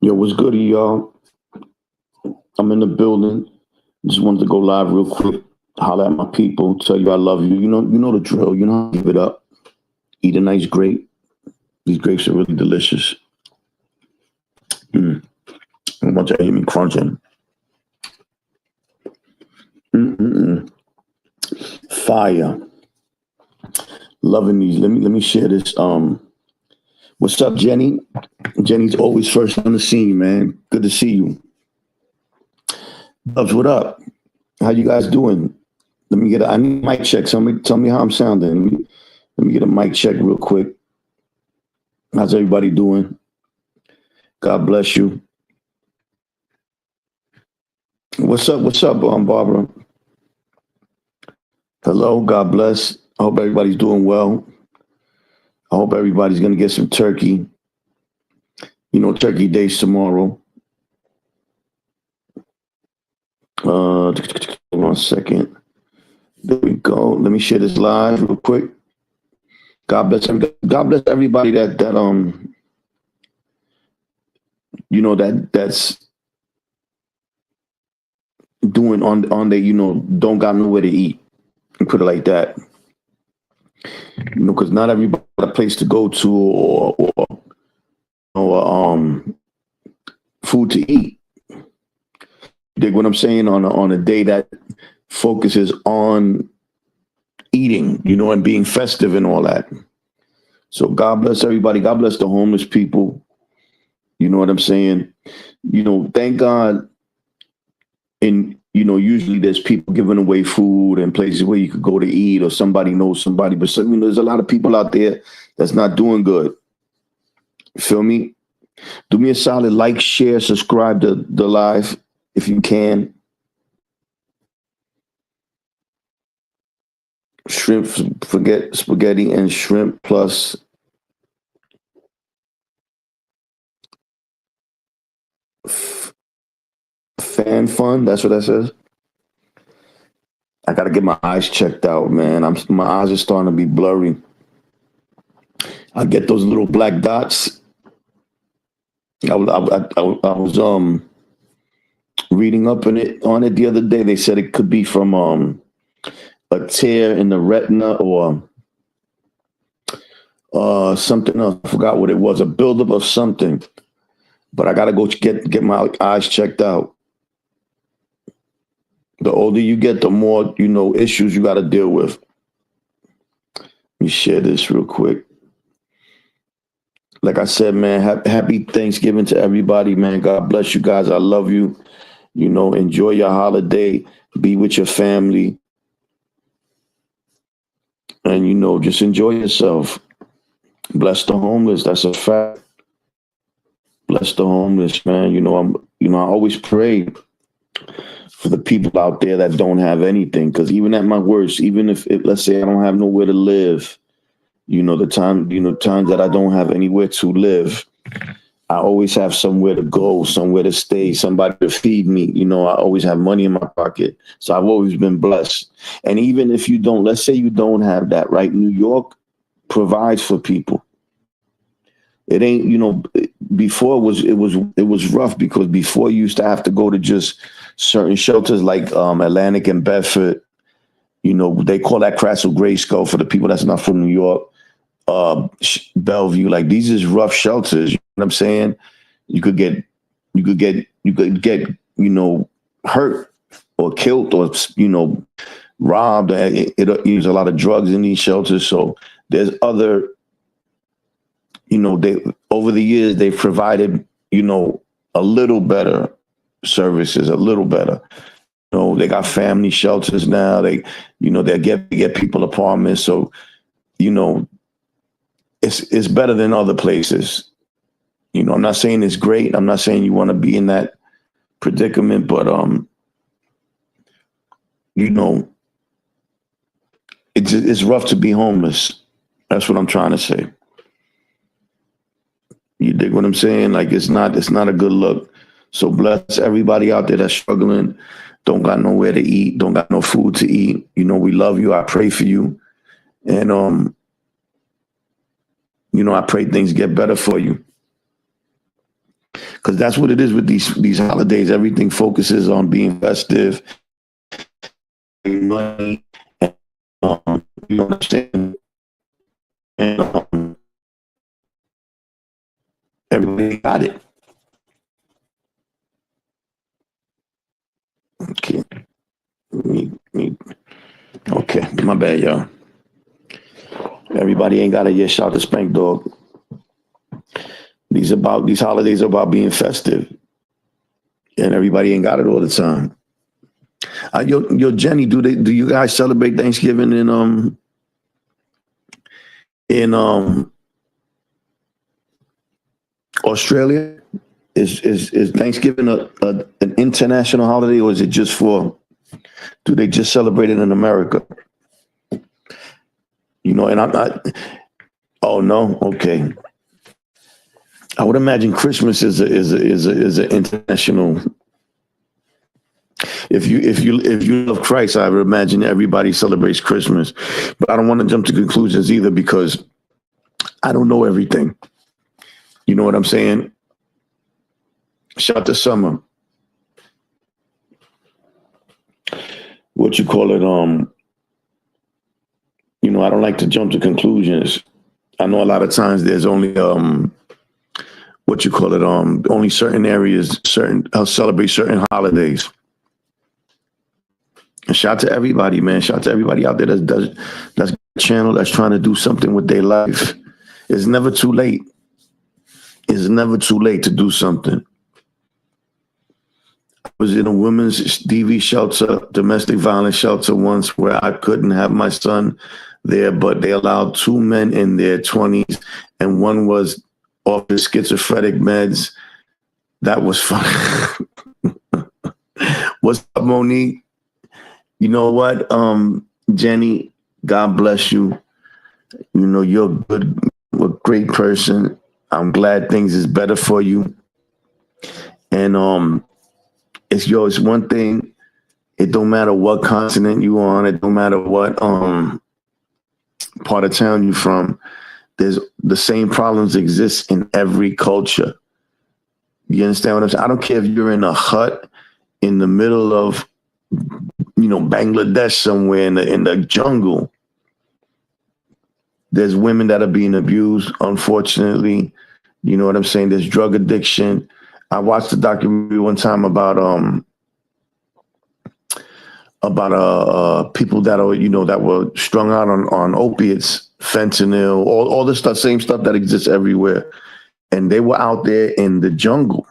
Yo, what's good, y'all? I'm in the building. Just wanted to go live real quick, holler at my people, tell you I love you. You know the drill. You know how to give it up. Eat a nice grape. These grapes are really delicious. Mm. I want you to hear me crunching. Mm-mm-mm. Fire. Loving these. Let me share this. What's up, Jenny? Jenny's always first on the scene, man. Good to see you. Dubs, what up? How you guys doing? I need a mic check. Tell me how I'm sounding. Let me get a mic check real quick. How's everybody doing? God bless you. What's up? What's up, Barbara? Hello. God bless. I hope everybody's doing well. I hope everybody's gonna get some turkey. Turkey Day's tomorrow. 1 second. There we go. Let me share this live real quick. God bless everybody that's doing on their don't got nowhere to eat. And put it like that. Because not everybody got a place to go to or food to eat. Dig what I'm saying on a day that focuses on eating, and being festive and all that. So God bless everybody. God bless the homeless people. You know what I'm saying? Thank God. And usually there's people giving away food and places where you could go to eat, or somebody knows somebody. But there's a lot of people out there that's not doing good. Feel me? Do me a solid, like, share, subscribe to the live if you can. Shrimp, forget spaghetti and shrimp plus f- fan fun. That's what that says. I gotta get my eyes checked out, man. My eyes are starting to be blurry. I get those little black dots. I was reading up on it the other day. They said it could be from a tear in the retina or something else. I forgot what it was. A buildup of something. But I gotta go get my eyes checked out. The older you get, the more issues you got to deal with. Let me share this real quick. Like I said, man, happy Thanksgiving to everybody, man. God bless you guys. I love you. Enjoy your holiday. Be with your family. And, just enjoy yourself. Bless the homeless. That's a fact. Bless the homeless, man. I always pray for the people out there that don't have anything. Because even at my worst, even if let's say I don't have nowhere to live, times that I don't have anywhere to live, I always have somewhere to go, somewhere to stay, somebody to feed me. I always have money in my pocket. So I've always been blessed. And even if you don't, let's say you don't have that, right? New York provides for people. It ain't, before it was rough because before you used to have to go to just certain shelters like Atlantic and Bedford. They call that Castle Grayskull for the people that's not from New York. Bellevue, like these is rough shelters. You know what I'm saying? You could get, hurt or killed or robbed. It use a lot of drugs in these shelters. So there's other, they over the years they've provided, a little better services, a little better. They got family shelters now. They get people apartments. So you know it's better than other places. I'm not saying it's great. I'm not saying you want to be in that predicament, but you know, it's rough to be homeless. That's what I'm trying to say. You dig what I'm saying? Like it's not a good look. So bless everybody out there that's struggling, don't got nowhere to eat, don't got no food to eat. We love you. I pray for you. And I pray things get better for you. because that's what it is with these holidays. Everything focuses on being festive, money, you understand, and everybody got it. Okay, okay, my bad, y'all. Everybody ain't got it yet. Shout to Spank Dog. These holidays are about being festive, and everybody ain't got it all the time. Yo, Jenny, do you guys celebrate Thanksgiving in Australia? Is Thanksgiving an international holiday, or is it just for? Do they just celebrate it in America? And I'm not. Oh no, okay. I would imagine Christmas is a international. If you love Christ, I would imagine everybody celebrates Christmas. But I don't want to jump to conclusions either because I don't know everything. You know what I'm saying? Shout to Summer. What you call it? I don't like to jump to conclusions. I know a lot of times there's only what you call it? Only certain areas, celebrate certain holidays. And shout to everybody, man. Shout to everybody out there that's a channel that's trying to do something with their life. It's never too late. It's never too late to do something. I was in a women's DV shelter, domestic violence shelter once, where I couldn't have my son there, but they allowed two men in their 20s, and one was off the schizophrenic meds. That was fun. What's up, Monique? You know what, Jenny, God bless you. You're a great person. I'm glad things is better for you. And it's one thing. It don't matter what continent you on. It don't matter what part of town you from. There's the same problems exist in every culture. You understand what I'm saying? I don't care if you're in a hut in the middle of Bangladesh somewhere in the jungle. There's women that are being abused, unfortunately. You know what I'm saying? There's drug addiction. I watched a documentary one time about people that are that were strung out on opiates, fentanyl, all the stuff, same stuff that exists everywhere, and they were out there in the jungle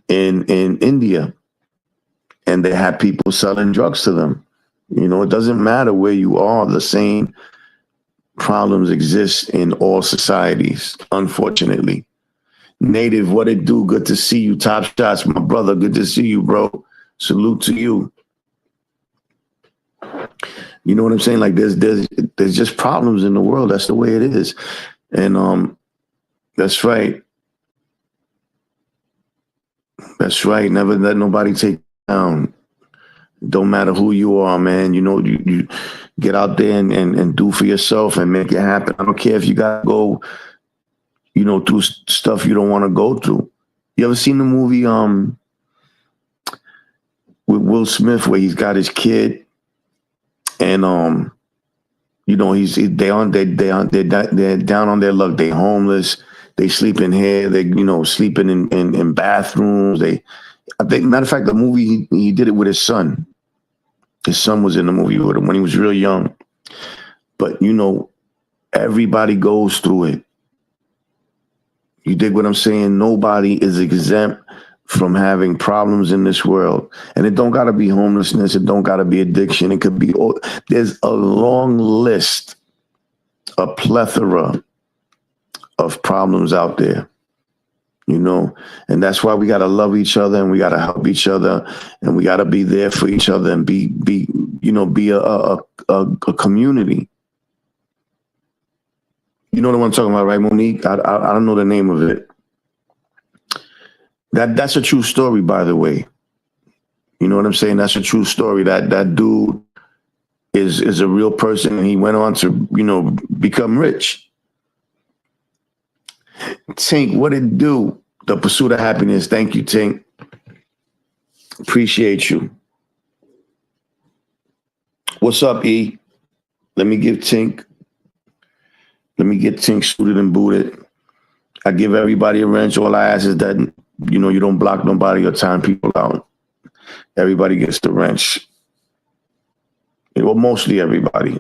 in India, and they had people selling drugs to them. It doesn't matter where you are. The same problems exist in all societies, unfortunately. Native, what it do? Good to see you. Top shots, my brother. Good to see you, bro. Salute to you. You know what I'm saying? Like there's just problems in the world. That's the way it is. And that's right. That's right. Never let nobody take you down. Don't matter who you are, man. You get out there and do for yourself and make it happen. I don't care if you gotta go, through stuff you don't want to go through. You ever seen the movie with Will Smith where he's got his kid and they're down on their luck. They homeless. They sleep in here. They sleeping in bathrooms. I think, matter of fact, the movie he did it with his son. His son was in the movie with him when he was real young. But everybody goes through it. You dig what I'm saying? Nobody is exempt from having problems in this world. And it don't gotta be homelessness. It don't gotta be addiction. It could be, there's a long list, a plethora of problems out there, and that's why we gotta love each other and we gotta help each other and we gotta be there for each other and be a community. You know what I'm talking about, right, Monique? I don't know the name of it. That's a true story, by the way. You know what I'm saying? That's a true story. That dude is a real person, and he went on to become rich. Tank, what it do? The pursuit of happiness. Thank you, Tink. Appreciate you. What's up, E? Let me get Tink suited and booted. I give everybody a wrench. All I ask is that, you don't block nobody or time people out. Everybody gets the wrench. Well, mostly everybody.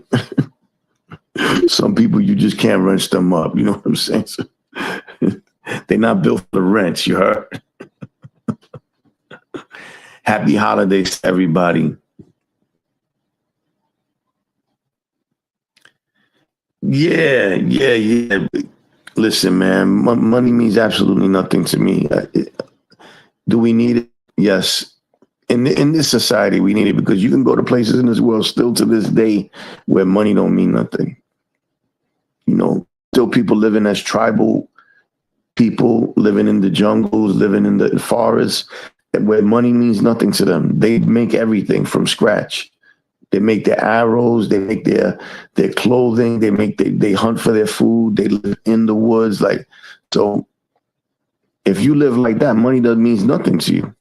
Some people, you just can't wrench them up. You know what I'm saying? So, they're not built for the wrench. You heard? Happy holidays, everybody. Yeah. Listen, man, money means absolutely nothing to me. Do we need it? Yes. In this society, we need it because you can go to places in this world still to this day where money don't mean nothing. Still people living as tribal people, living in the jungles, living in the forests, where money means nothing to them. They make everything from scratch. They make their arrows, they make their clothing, they hunt for their food, they live in the woods. So if you live like that, money means nothing to you.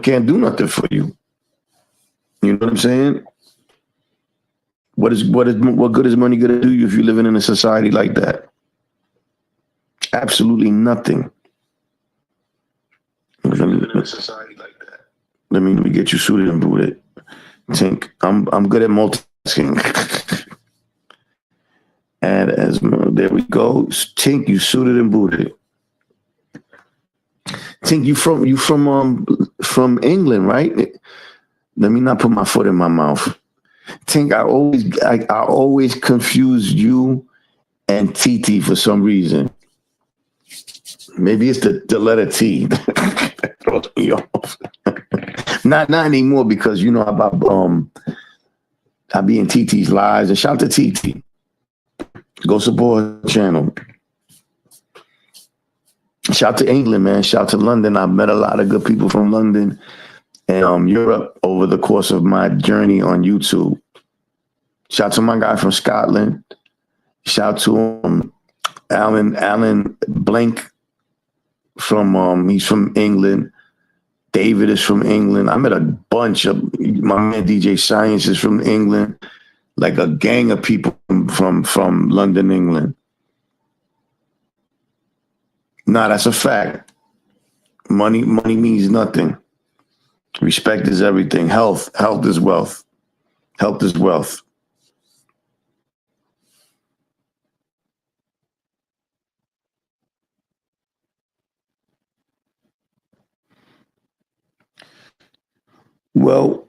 Can't do nothing for you. You know what I'm saying? What good is money gonna do you if you're living in a society like that? Absolutely nothing. Let me get you suited and booted. Tink, I'm good at multitasking. Add as there we go. Tink, you suited and booted. Tink, you from England, right? Let me not put my foot in my mouth. Tink, I always confuse you and TT for some reason. Maybe it's the letter T that throws me off. Not anymore because I be in TT's lives, and shout to TT. Go support her channel. Shout to England, man. Shout to London. I've met a lot of good people from London and Europe over the course of my journey on YouTube. Shout to my guy from Scotland. Shout to Alan Blank he's from England. David is from England. I met a bunch of my man DJ Science is from England. Like a gang of people from London, England. Nah, that's a fact. Money means nothing. Respect is everything. Health is wealth. Health is wealth. Well,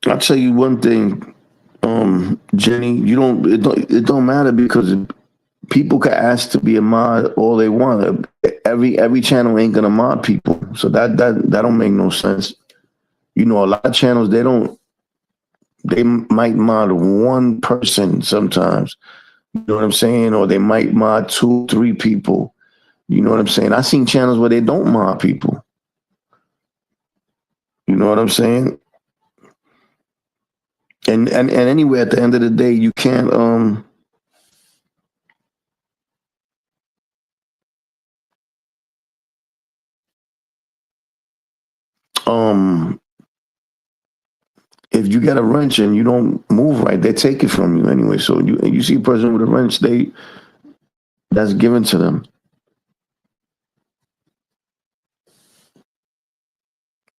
I'll tell you one thing, Jenny. It don't matter because people can ask to be a mod all they want. Every channel ain't gonna mod people, so that don't make no sense. A lot of channels they might mod one person sometimes. You know what I'm saying? Or they might mod 2, 3 people. You know what I'm saying? I've seen channels where they don't mod people. You know what I'm saying? And anyway, at the end of the day, you can't if you get a wrench and you don't move right, they take it from you anyway. So you see a person with a wrench, that's given to them.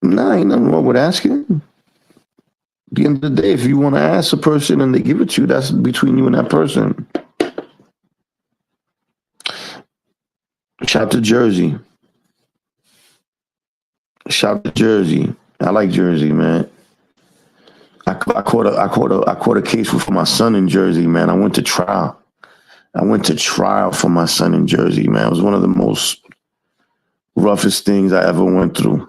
Nah, ain't nothing wrong with asking. At the end of the day, if you want to ask a person and they give it to you, that's between you and that person. Shout to Jersey. Shout to Jersey. I like Jersey, man. I caught a case for my son in Jersey, man. I went to trial for my son in Jersey, man. It was one of the most roughest things I ever went through.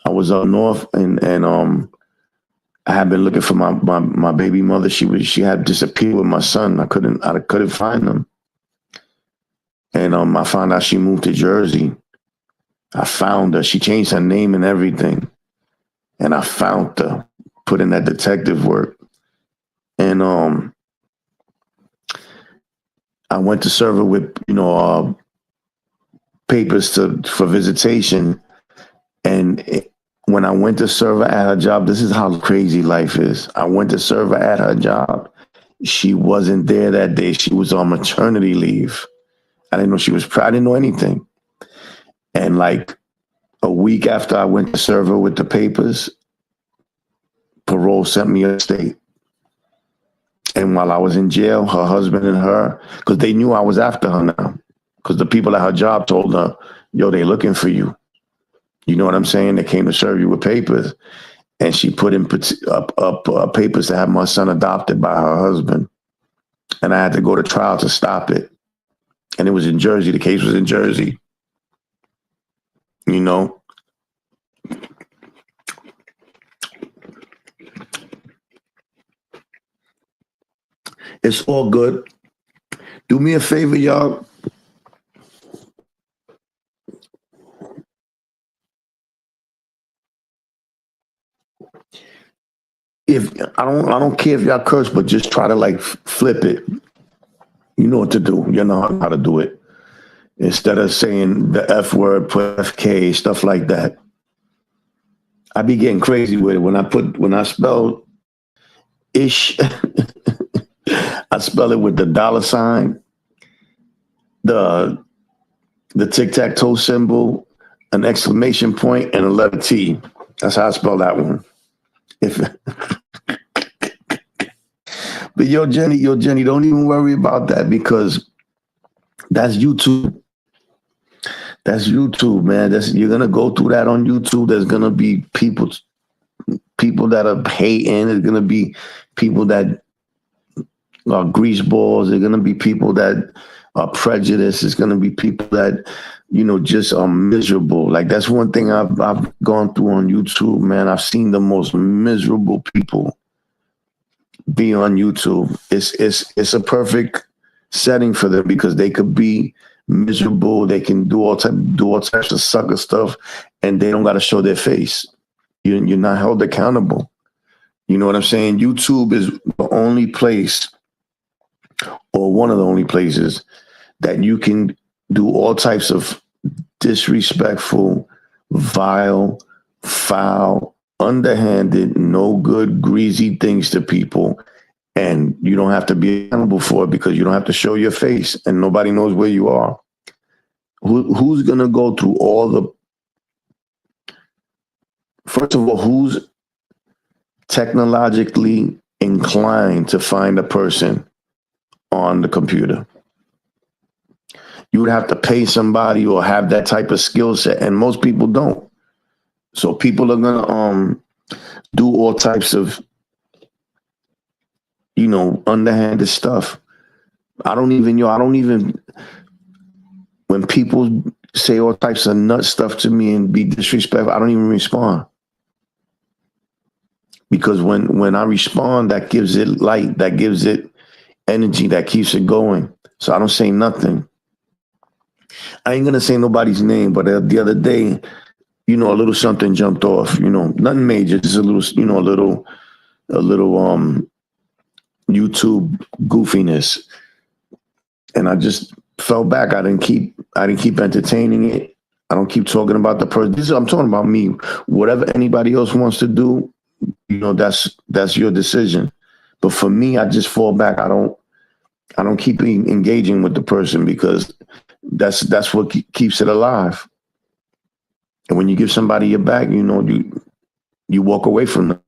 I was up north and I had been looking for my baby mother. She had disappeared with my son. I couldn't find them. And I found out she moved to Jersey. I found her. She changed her name and everything. And I found her, put in that detective work. And I went to serve her with, papers for visitation. And when I went to serve her at her job, this is how crazy life is. I went to serve her at her job. She wasn't there that day. She was on maternity leave. I didn't know she was I didn't know anything. And like a week after I went to serve her with the papers, parole sent me upstate. And while I was in jail, her husband and her, because they knew I was after her now, because the people at her job told her, yo, they looking for you. You know what I'm saying? They came to serve you with papers. And she put in up papers to have my son adopted by her husband. And I had to go to trial to stop it. And it was in Jersey. The case was in Jersey. You know? It's all good. Do me a favor, y'all. If I don't care if y'all curse, but just try to like flip it. You know what to do. You know how to do it. Instead of saying the F word, put FK, stuff like that. I be getting crazy with it. When I spell ish, I spell it with the $, the tic-tac-toe symbol, an exclamation point, and a letter T. That's how I spell that one. But yo, Jenny, don't even worry about that because that's YouTube. That's YouTube, man. You're gonna go through that on YouTube. There's gonna be people that are hating. There's gonna be people that are grease balls. There's gonna be people that are prejudiced. There's gonna be people that, just are miserable. Like that's one thing I've gone through on YouTube, man. I've seen the most miserable people be on YouTube. It's a perfect setting for them because they could be miserable. They can do all types of sucker stuff, and they don't got to show their face. You're not held accountable. You know what I'm saying? YouTube is the only place, or one of the only places, that you can do all types of disrespectful, vile, foul, underhanded, no good, greasy things to people. And you don't have to be accountable for it because you don't have to show your face and nobody knows where you are. Who's going to go through first of all, who's technologically inclined to find a person on the computer? You would have to pay somebody or have that type of skill set. And most people don't. So people are going to do all types of underhanded stuff. I don't even, when people say all types of nut stuff to me and be disrespectful, I don't even respond. Because when I respond, that gives it light, that gives it energy, that keeps it going. So I don't say nothing. I ain't going to say nobody's name, but the other day, a little something jumped off, nothing major, just a little, a little YouTube goofiness. And I just fell back. I didn't keep entertaining it. I don't keep talking about the person. I'm talking about me. Whatever anybody else wants to do, that's your decision. But for me, I just fall back. I don't keep engaging with the person because that's what keeps it alive. And when you give somebody your back, you walk away from them.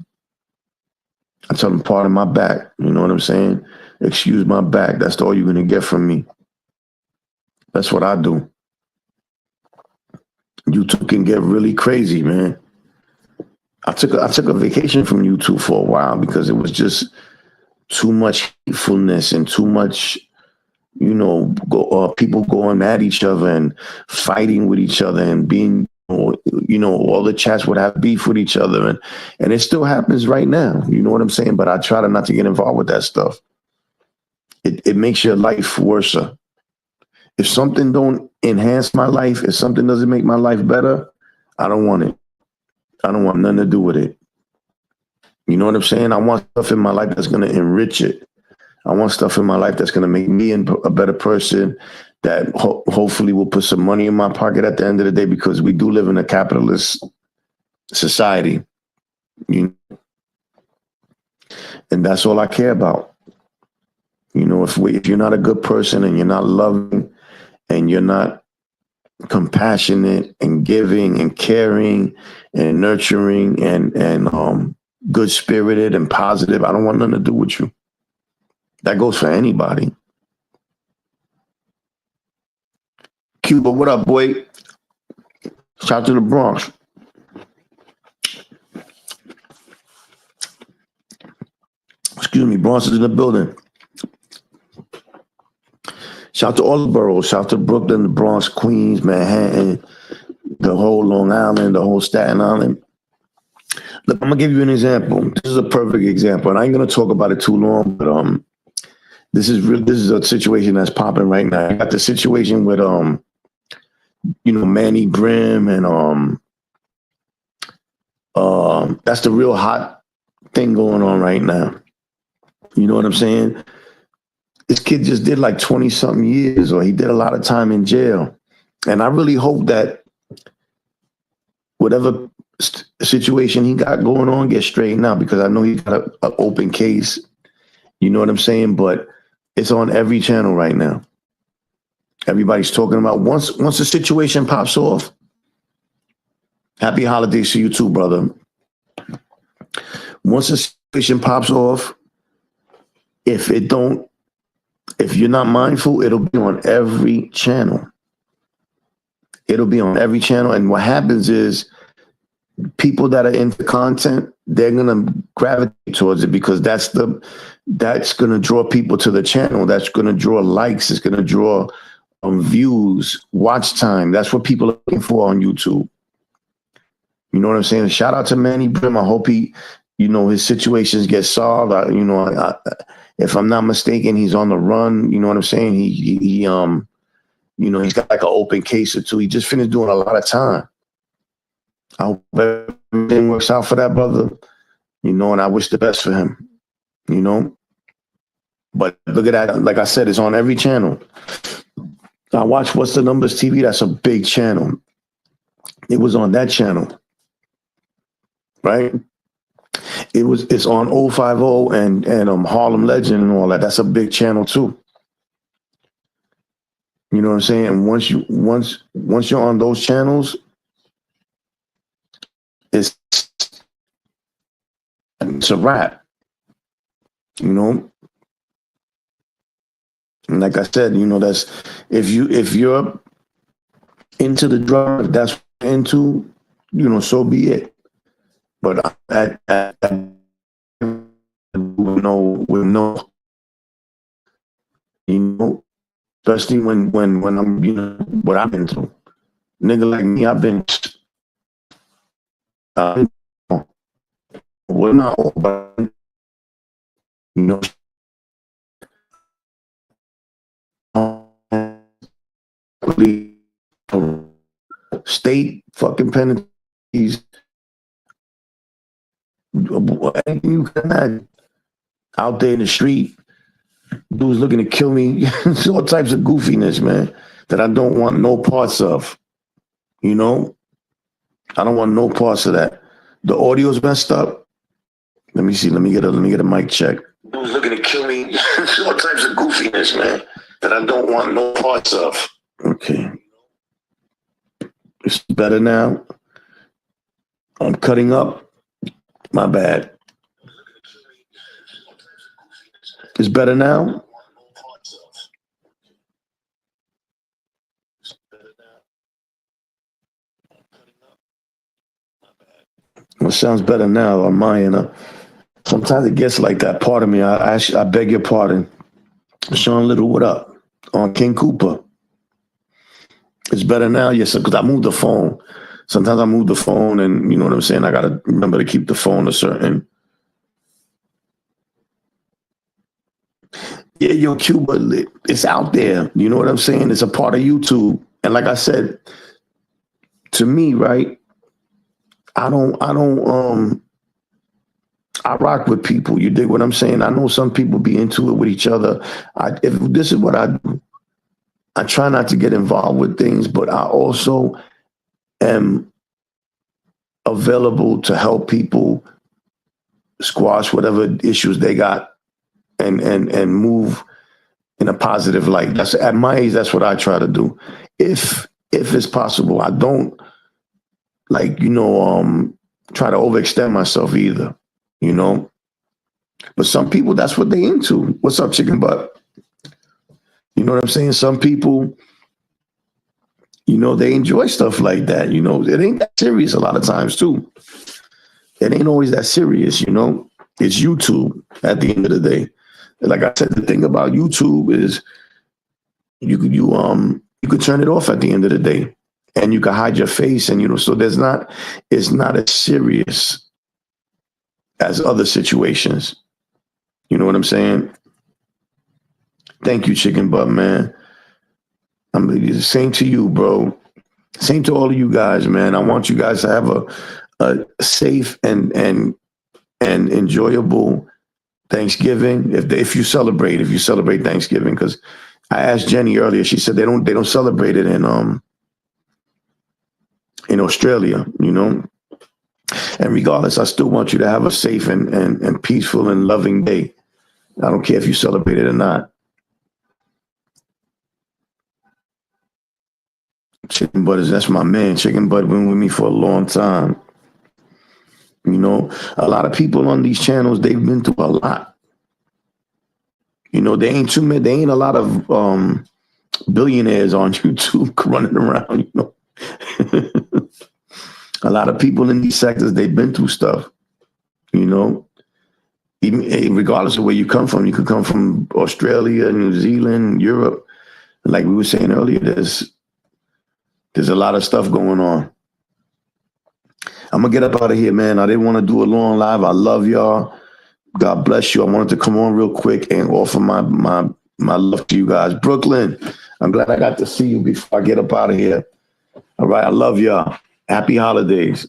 I tell them, pardon my back. You know what I'm saying? Excuse my back. That's all you're going to get from me. That's what I do. YouTube can get really crazy, man. I took a vacation from YouTube for a while because it was just too much hatefulness and too much, people going at each other and fighting with each other and being, all the chats would have beef with each other. And it still happens right now. You know what I'm saying? But I try not to get involved with that stuff. It makes your life worse. If something don't enhance my life, if something doesn't make my life better, I don't want it. I don't want nothing to do with it. You know what I'm saying? I want stuff in my life that's going to enrich it. I want stuff in my life that's going to make me a better person, that hopefully will put some money in my pocket at the end of the day, because we do live in a capitalist society, you know, and that's all I care about. You know, if you're not a good person and you're not loving and you're not compassionate and giving and caring and nurturing and good spirited and positive, I don't want nothing to do with you. That goes for anybody. Cuba, what up, boy? Shout out to the Bronx. Excuse me, Bronx is in the building. Shout out to all the boroughs. Shout out to Brooklyn, the Bronx, Queens, Manhattan, the whole Long Island, the whole Staten Island. Look, I'm gonna give you an example. This is a perfect example, and I ain't gonna talk about it too long. But this is a situation that's popping right now. You got the situation with Manny Grimm and that's the real hot thing going on right now. You know what I'm saying? This kid just did like 20 something years, or he did a lot of time in jail. And I really hope that whatever situation he got going on gets straightened out, because I know he's got an open case. You know what I'm saying? But it's on every channel right now. Everybody's talking about once the situation pops off. Happy holidays to you too, brother. Once the situation pops off, if you're not mindful, it'll be on every channel. It'll be on every channel. And what happens is people that are into content, they're going to gravitate towards it, because that's going to draw people to the channel. That's going to draw likes. It's going to draw views, watch time. That's what people are looking for on YouTube. You know what I'm saying? Shout out to Manny Grimm. I hope his situations get solved. If I'm not mistaken, he's on the run. You know what I'm saying? He's got like an open case or two. He just finished doing a lot of time. I hope everything works out for that brother, and I wish the best for him, But look at that. Like I said, it's on every channel. I watch What's the Numbers TV. That's a big channel. It was on that channel, right? It's on 050 and Harlem Legend and all that. That's a big channel too. You know what I'm saying? And once you're on those channels, it's a wrap. And like I said, that's if you're into the drug, that's what you're into, so be it. But with no, especially when I'm, what I've been through. Nigga like me, I've been, well, not all, but, state fucking penalties. You can imagine out there in the street, dudes looking to kill me. All types of goofiness, man, that I don't want no parts of. I don't want no parts of that. The audio's messed up. Let me see. Let me get a mic check. Dudes looking to kill me. All types of goofiness, man, that I don't want no parts of. Okay. It's better now. I'm cutting up. My bad. It's better now. It sounds better now on my end. Sometimes it gets like that. Pardon me. I beg your pardon. Sean Little, what up? On King Cooper. It's better now, yes, because I moved the phone. Sometimes I move the phone, and you know what I'm saying? I got to remember to keep the phone a certain. Yeah, yo, Cuba, it's out there. You know what I'm saying? It's a part of YouTube. And like I said, to me, right, I rock with people. You dig what I'm saying? I know some people be into it with each other. If this is what I do, I try not to get involved with things, but I also am available to help people squash whatever issues they got and move in a positive light. That's at my age, that's what I try to do. If it's possible, I don't like, try to overextend myself either, you know. But some people, that's what they into. What's up, chicken butt? You know what I'm saying? Some people, they enjoy stuff like that. It ain't that serious a lot of times too. It ain't always that serious, It's YouTube at the end of the day. Like I said, the thing about YouTube is you could turn it off at the end of the day, and you can hide your face, and so it's not as serious as other situations. You know what I'm saying? Thank you, chicken butt man. Same to you, bro. Same to all of you guys, man. I want you guys to have a safe and enjoyable Thanksgiving. If you celebrate Thanksgiving, because I asked Jenny earlier, she said they don't celebrate it in Australia, And regardless, I still want you to have a safe and peaceful and loving day. I don't care if you celebrate it or not. Chicken Butt that's my man. Chicken Butt been with me for a long time. A lot of people on these channels, they've been through a lot. They ain't too many. There ain't a lot of billionaires on YouTube running around. A lot of people in these sectors, they've been through stuff. Even regardless of where you come from, you could come from Australia, New Zealand, Europe. Like we were saying earlier, there's a lot of stuff going on. I'm gonna get up out of here, man. I didn't want to do a long live. I love y'all. God bless you. I wanted to come on real quick and offer my love to you guys. Brooklyn, I'm glad I got to see you before I get up out of here. All right, I love y'all. Happy holidays.